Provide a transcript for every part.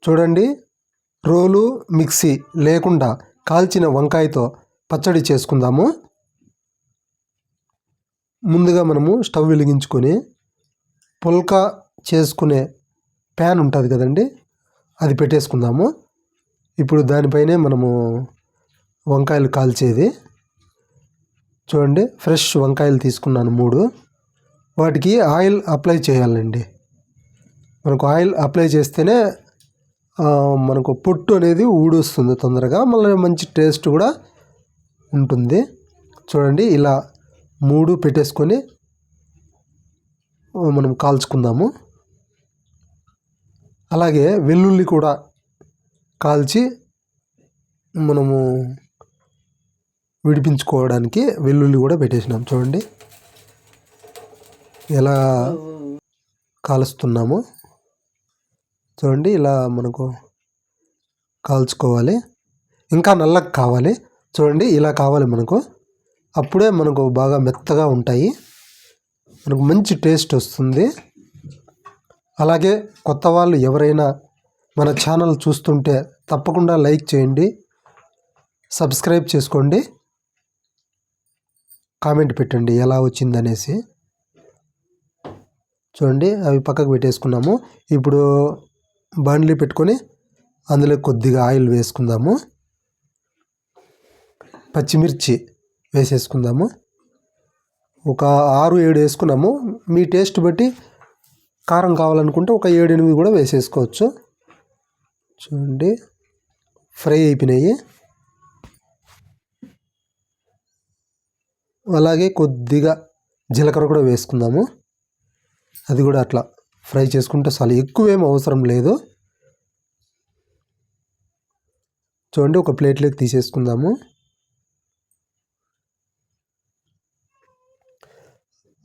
చూడండి, రోలు మిక్సీ లేకుండా కాల్చిన వంకాయతో పచ్చడి చేసుకుందాము. ముందుగా మనము స్టవ్ వెలిగించుకొని పుల్కా చేసుకునే ప్యాన్ ఉంటుంది కదండి, అది పెట్టేసుకుందాము. ఇప్పుడు దానిపైనే మనము వంకాయలు కాల్చేది. చూడండి, ఫ్రెష్ వంకాయలు తీసుకున్నాను 3. వాటికి ఆయిల్ అప్లై చేయాలండి. మనకు ఆయిల్ అప్లై చేస్తేనే మనకు పొట్టు అనేది ఊడొస్తుంది తొందరగా, మళ్ళీ మంచి టేస్ట్ కూడా ఉంటుంది. చూడండి, ఇలా 3 పెట్టేసుకొని మనం కాల్చుకుందాము. అలాగే వెల్లుల్లి కూడా కాల్చి మనము విడిపించుకోవడానికి వెల్లుల్లి కూడా పెట్టేసినాం. చూడండి ఎలా కాలుస్తున్నాము. చూడండి, ఇలా మనకు కాల్చుకోవాలి. ఇంకా నల్లగా కావాలి. చూడండి, ఇలా కావాలి మనకు. అప్పుడే మనకు బాగా మెత్తగా ఉంటాయి, మనకు మంచి టేస్ట్ వస్తుంది. అలాగే కొత్త వాళ్ళు ఎవరైనా మన ఛానల్ చూస్తుంటే తప్పకుండా లైక్ చేయండి, సబ్స్క్రైబ్ చేసుకోండి, కామెంట్ పెట్టండి ఎలా వచ్చిందనేసి. చూడండి, అవి పక్కకు పెట్టేసుకున్నాము. ఇప్పుడు బాండ్లీ పెట్టుకొని అందులో కొద్దిగా ఆయిల్ వేసుకుందాము. పచ్చిమిర్చి వేసేసుకుందాము. ఒక 6-7 వేసుకున్నాము. మీ టేస్ట్ బట్టి కారం కావాలనుకుంటే ఒక 7-8 కూడా వేసేసుకోవచ్చు. చూడండి, ఫ్రై అయిపోయినాయి. అలాగే కొద్దిగా జీలకర్ర కూడా వేసుకుందాము. అది కూడా అట్లా ఫ్రై చేసుకుంటే చాలు, ఎక్కువేం అవసరం లేదు. చూడండి, ఒక ప్లేట్లోకి తీసేసుకుందాము.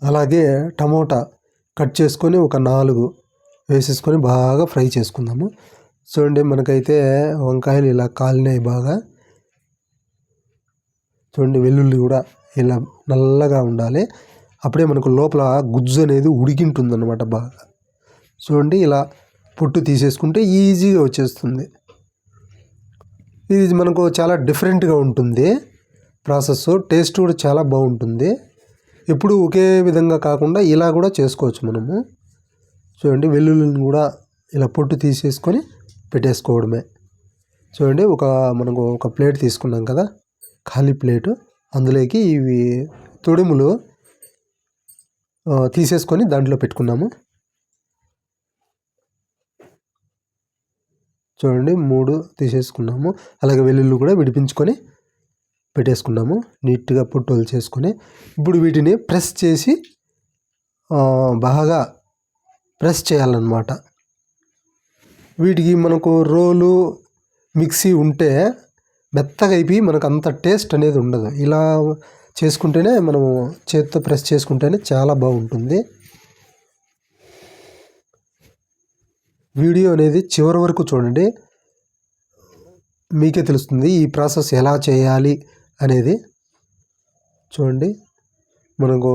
అలాగే టమోటా కట్ చేసుకొని ఒక 4 వేసేసుకొని బాగా ఫ్రై చేసుకుందాము. చూడండి, మనకైతే వంకాయలు ఇలా కాలినాయి బాగా. చూడండి, వెల్లుల్లి కూడా ఇలా నల్లగా ఉండాలి, అప్పుడే మనకు లోపల గుజ్జు అనేది ఉడికింటుంది అన్నమాట బాగా. చూడండి, ఇలా పొట్టు తీసేసుకుంటే ఈజీగా వచ్చేస్తుంది. ఇది మనకు చాలా డిఫరెంట్గా ఉంటుంది ప్రాసెస్, టేస్ట్ కూడా చాలా బాగుంటుంది. ఎప్పుడు ఒకే విధంగా కాకుండా ఇలా కూడా చేసుకోవచ్చు మనము. చూడండి, వెల్లుల్లిని కూడా ఇలా పొట్టు తీసేసుకొని పెట్టేసుకోవడమే. చూడండి, మనకు ఒక ప్లేట్ తీసుకున్నాం కదా, ఖాళీ ప్లేటు, అందులోకి ఇవి తొడుములు తీసేసుకొని దాంట్లో పెట్టుకున్నాము. చూడండి, 3 తీసేసుకున్నాము. అలాగే వెల్లుల్లి కూడా విడిపించుకొని పెట్టేసుకున్నాము, నీట్గా పొట్టులు చేసుకొని. ఇప్పుడు వీటిని ప్రెస్ చేసి బాగా ప్రెస్ చేయాలన్నమాట. వీటికి మనకు రోలు మిక్సీ ఉంటే మెత్తగా అయిపోయి మనకు అంత టేస్ట్ అనేది ఉండదు. ఇలా చేసుకుంటేనే మనము చేత్తో ప్రెస్ చేసుకుంటేనే చాలా బాగుంటుంది. వీడియో అనేది చివరి వరకు చూడండి, మీకే తెలుస్తుంది ఈ ప్రాసెస్ ఎలా చేయాలి అనేది. చూడండి, మనకు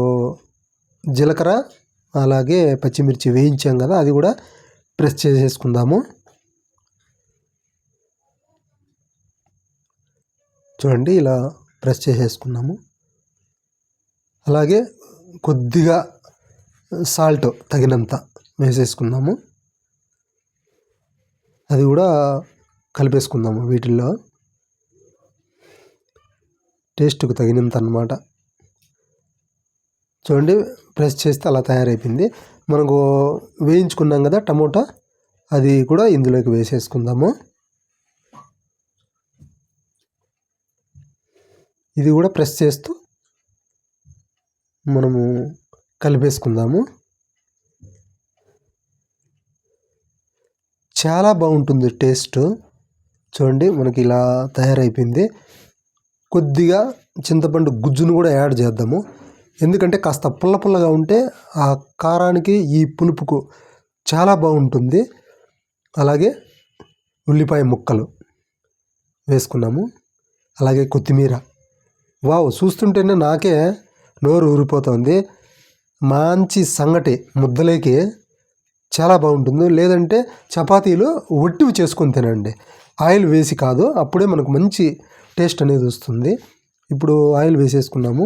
జీలకర్ర అలాగే పచ్చిమిర్చి వేయించాం కదా, అది కూడా ప్రెస్ చేసేసుకుందాము. చూడండి, ఇలా ప్రెస్ చేసేసుకున్నాము. అలాగే కొద్దిగా సాల్ట్ తగినంత వేసేసుకుందాము. అది కూడా కలిపేసుకుందాము వీటిల్లో, టేస్ట్కు తగినంత అన్నమాట. చూడండి, ప్రెస్ చేస్తే అలా తయారైపోయింది. మనకు వేయించుకున్నాం కదా టమోటా, అది కూడా ఇందులోకి వేసేసుకుందాము. ఇది కూడా ప్రెస్ చేస్తూ మనము కలిపేసుకుందాము. చాలా బాగుంటుంది టేస్ట్. చూడండి, మనకి ఇలా తయారైపోయింది. కొద్దిగా చింతపండు గుజ్జును కూడా యాడ్ చేద్దాము, ఎందుకంటే కాస్త పుల్ల పుల్లగా ఉంటే ఆ కారానికి ఈ పులుపుకు చాలా బాగుంటుంది. అలాగే ఉల్లిపాయ ముక్కలు వేసుకున్నాము, అలాగే కొత్తిమీర. వావ్, చూస్తుంటేనే నాకే నోరు ఊరిపోతుంది. మంచి సంగటి ముద్దలేకి చాలా బాగుంటుంది. లేదంటే చపాతీలు ఒట్టివి చేసుకొని తినండి, ఆయిల్ వేసి కాదు, అప్పుడే మనకు మంచి టేస్ట్ అనేది వస్తుంది. ఇప్పుడు ఆయిల్ వేసేసుకున్నాము,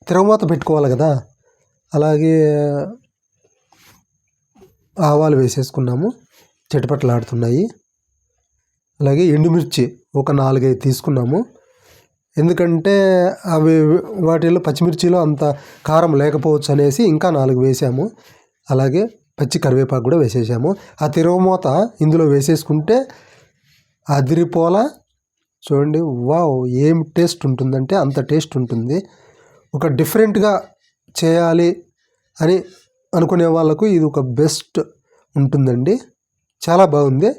తిరగమాత పెట్టుకోవాలి కదా, అలాగే ఆవాలు వేసేసుకున్నాము, చిటపటలాడుతున్నాయి. అలాగే ఎండుమిర్చి ఒక 4-5 తీసుకున్నాము, ఎందుకంటే అవి వాటిలో పచ్చిమిర్చిలో అంత కారం లేకపోవచ్చు అనేసి ఇంకా 4 వేసాము. అలాగే పచ్చి కరివేపాకు కూడా వేసేసాము. ఆ తిరగమూత ఇందులో వేసేసుకుంటే అదిరిపోలా. చూడండి, వావ్, ఏం టేస్ట్ ఉంటుందంటే అంత టేస్ట్ ఉంటుంది. ఒక డిఫరెంట్గా చేయాలి అని అనుకునే వాళ్ళకు ఇది ఒక బెస్ట్ ఉంటుందండి, చాలా బాగుంది.